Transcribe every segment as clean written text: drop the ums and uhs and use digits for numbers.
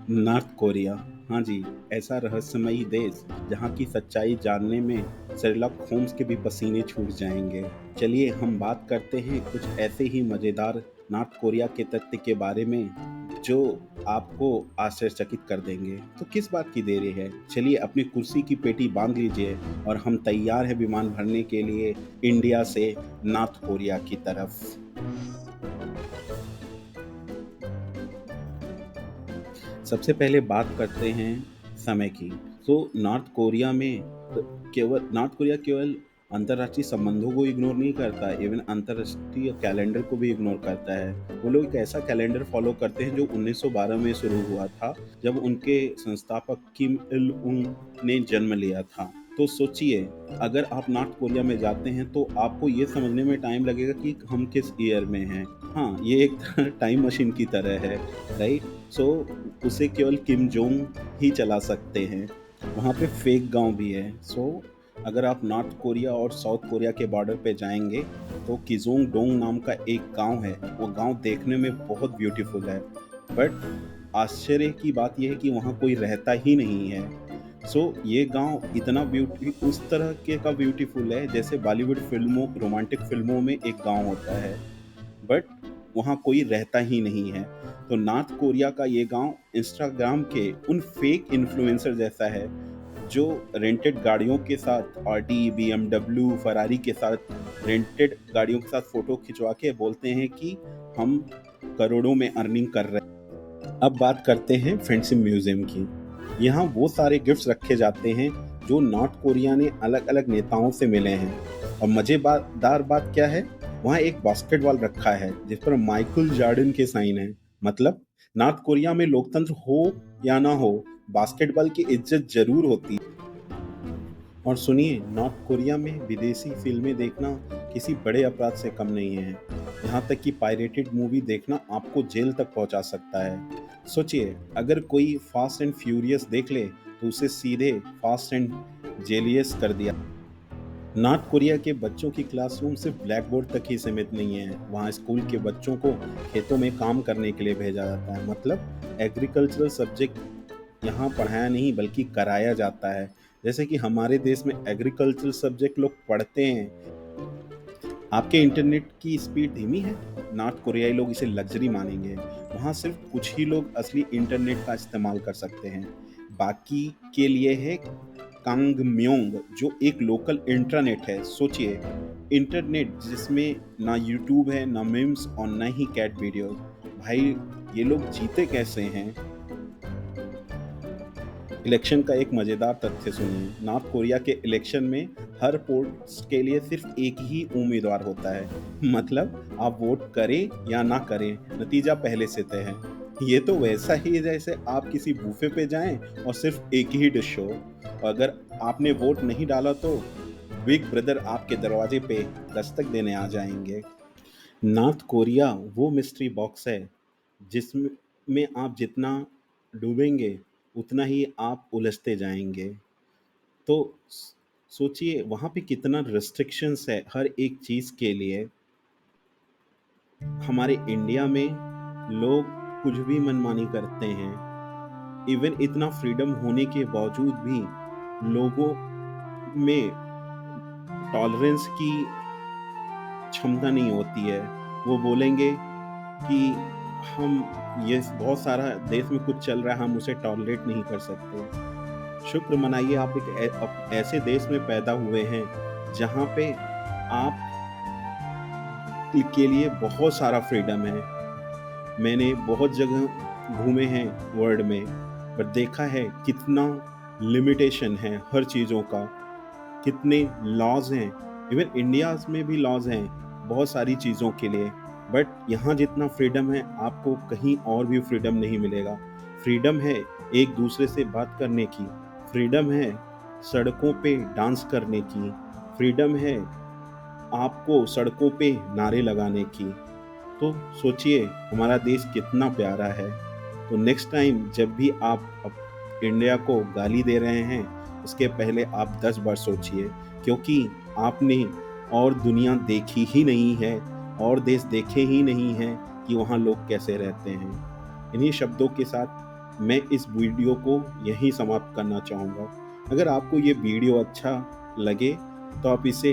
North Korea. हाँ जी, ऐसा रहस्यमयी देश जहाँ की सच्चाई जानने में शेरलॉक होम्स के भी पसीने छूट जाएंगे। चलिए हम बात करते हैं कुछ ऐसे ही मज़ेदार नॉर्थ कोरिया के तथ्य के बारे में जो आपको आश्चर्यचकित कर देंगे। तो किस बात की देरी है? चलिए अपनी कुर्सी की पेटी बांध लीजिए और हम तैयार हैं विमान भरने के लिए इंडिया से नॉर्थ कोरिया की तरफ। सबसे पहले बात करते हैं समय की। तो नॉर्थ कोरिया केवल अंतर्राष्ट्रीय संबंधों को इग्नोर नहीं करता, इवन अंतर्राष्ट्रीय कैलेंडर को भी इग्नोर करता है। वो लोग एक ऐसा कैलेंडर फॉलो करते हैं जो 1912 में शुरू हुआ था, जब उनके संस्थापक किम इल उंग ने जन्म लिया था। तो सोचिए, अगर आप नॉर्थ कोरिया में जाते हैं तो आपको ये समझने में टाइम लगेगा कि हम किस ईयर में हैं। हाँ, ये एक टाइम मशीन की तरह है, राइट? सो उसे केवल किम जोंग ही चला सकते हैं। वहाँ पे फेक गांव भी है। सो अगर आप नॉर्थ कोरिया और साउथ कोरिया के बॉर्डर पे जाएंगे तो किजोंग डोंग नाम का एक गांव है। वो गांव देखने में बहुत ब्यूटीफुल है, बट आश्चर्य की बात यह है कि वहाँ कोई रहता ही नहीं है। ये गांव इतना ब्यूटी उस तरह के का ब्यूटीफुल है जैसे बॉलीवुड फिल्मों, रोमांटिक फिल्मों में एक गांव होता है, बट वहाँ कोई रहता ही नहीं है। तो नॉर्थ कोरिया का ये गांव इंस्टाग्राम के उन फेक इन्फ्लुएंसर जैसा है जो रेंटेड गाड़ियों के साथ, ऑडी, बीएमडब्ल्यू, फरारी के साथ, रेंटेड गाड़ियों के साथ फोटो खिंचवा के बोलते हैं कि हम करोड़ों में अर्निंग कर रहे हैं। अब बात करते हैं फ्रेंडशिप म्यूजियम की। यहाँ वो सारे गिफ्ट्स रखे जाते हैं जो नॉर्थ कोरिया ने अलग अलग नेताओं से मिले हैं। और मजेदार बात क्या है, वहाँ एक बास्केटबॉल रखा है जिस पर माइकल जॉर्डन के साइन है। मतलब नॉर्थ कोरिया में लोकतंत्र हो या ना हो, बास्केटबॉल की इज्जत जरूर होती है। और सुनिए, नॉर्थ कोरिया में विदेशी फिल्में देखना किसी बड़े अपराध से कम नहीं है। यहाँ तक कि पायरेटेड मूवी देखना आपको जेल तक पहुँचा सकता है। सोचिए, अगर कोई फास्ट एंड फ्यूरियस देख ले तो उसे सीधे फास्ट एंड जेलियस कर दिया। नॉर्थ कोरिया के बच्चों की क्लासरूम सिर्फ ब्लैक बोर्ड तक ही सीमित नहीं है। वहाँ स्कूल के बच्चों को खेतों में काम करने के लिए भेजा जाता है। मतलब एग्रीकल्चरल सब्जेक्ट यहाँ पढ़ाया नहीं बल्कि कराया जाता है। जैसे कि हमारे देश में एग्रीकल्चरल सब्जेक्ट लोग पढ़ते हैं। आपके इंटरनेट की स्पीड धीमी है, नॉर्थ कोरियाई लोग इसे लग्जरी मानेंगे। वहाँ सिर्फ कुछ ही लोग असली इंटरनेट का इस्तेमाल कर सकते हैं, बाकी के लिए है कांगम्योंग, जो एक लोकल इंटरनेट है। सोचिए, इंटरनेट जिसमें ना यूट्यूब है, ना मीम्स और ना ही कैट वीडियोस। भाई, ये लोग जीते कैसे हैं? इलेक्शन का एक मजेदार तथ्य सुनिए। नॉर्थ कोरिया के इलेक्शन में हर पोस्ट के लिए सिर्फ एक ही उम्मीदवार होता है। मतलब आप वोट करें या ना करें, नतीजा पहले से तय है। ये तो वैसा ही है जैसे आप किसी बूफे पे जाएं और सिर्फ एक ही डिश हो, और अगर आपने वोट नहीं डाला तो बिग ब्रदर आपके दरवाजे पे दस्तक देने आ जाएंगे। नॉर्थ कोरिया वो मिस्ट्री बॉक्स है जिसमें आप जितना डूबेंगे उतना ही आप उलझते जाएंगे। तो सोचिए, वहाँ पे कितना रिस्ट्रिक्शंस है हर एक चीज़ के लिए। हमारे इंडिया में लोग कुछ भी मनमानी करते हैं। इवन इतना फ्रीडम होने के बावजूद भी लोगों में टॉलरेंस की क्षमता नहीं होती है। वो बोलेंगे कि हम, ये बहुत सारा देश में कुछ चल रहा है, हम उसे टॉलरेट नहीं कर सकते। शुक्र मनाइए आप एक ऐसे देश में पैदा हुए हैं जहाँ पे आप के लिए बहुत सारा फ्रीडम है। मैंने बहुत जगह घूमे हैं वर्ल्ड में, पर देखा है कितना लिमिटेशन है हर चीज़ों का, कितने लॉज हैं। इवन इंडिया में भी लॉज हैं बहुत सारी चीज़ों के लिए, बट यहाँ जितना फ्रीडम है आपको कहीं और भी फ्रीडम नहीं मिलेगा। फ्रीडम है एक दूसरे से बात करने की, फ्रीडम है सड़कों पे डांस करने की, फ्रीडम है आपको सड़कों पे नारे लगाने की। तो सोचिए हमारा देश कितना प्यारा है। तो नेक्स्ट टाइम जब भी आप इंडिया को गाली दे रहे हैं, उसके पहले आप 10 बार सोचिए, क्योंकि आपने और दुनिया देखी ही नहीं है, और देश देखे ही नहीं हैं कि वहाँ लोग कैसे रहते हैं। इन्हीं शब्दों के साथ मैं इस वीडियो को यहीं समाप्त करना चाहूँगा। अगर आपको ये वीडियो अच्छा लगे तो आप इसे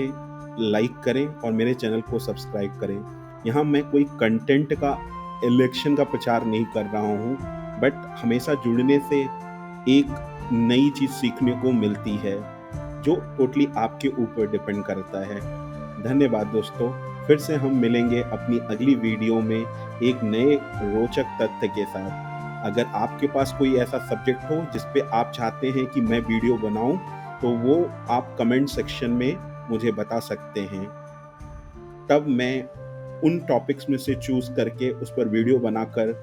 लाइक करें और मेरे चैनल को सब्सक्राइब करें। यहाँ मैं कोई कंटेंट का इलेक्शन का प्रचार नहीं कर रहा हूँ, बट हमेशा जुड़ने से एक नई चीज़ सीखने को मिलती है, जो टोटली आपके ऊपर डिपेंड करता है। धन्यवाद दोस्तों, फिर से हम मिलेंगे अपनी अगली वीडियो में एक नए रोचक तथ्य के साथ। अगर आपके पास कोई ऐसा सब्जेक्ट हो जिस पे आप चाहते हैं कि मैं वीडियो बनाऊँ, तो वो आप कमेंट सेक्शन में मुझे बता सकते हैं। तब मैं उन टॉपिक्स में से चूज़ करके उस पर वीडियो बनाकर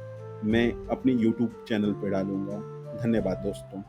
मैं अपने यूट्यूब चैनल पे डालूँगा। धन्यवाद दोस्तों।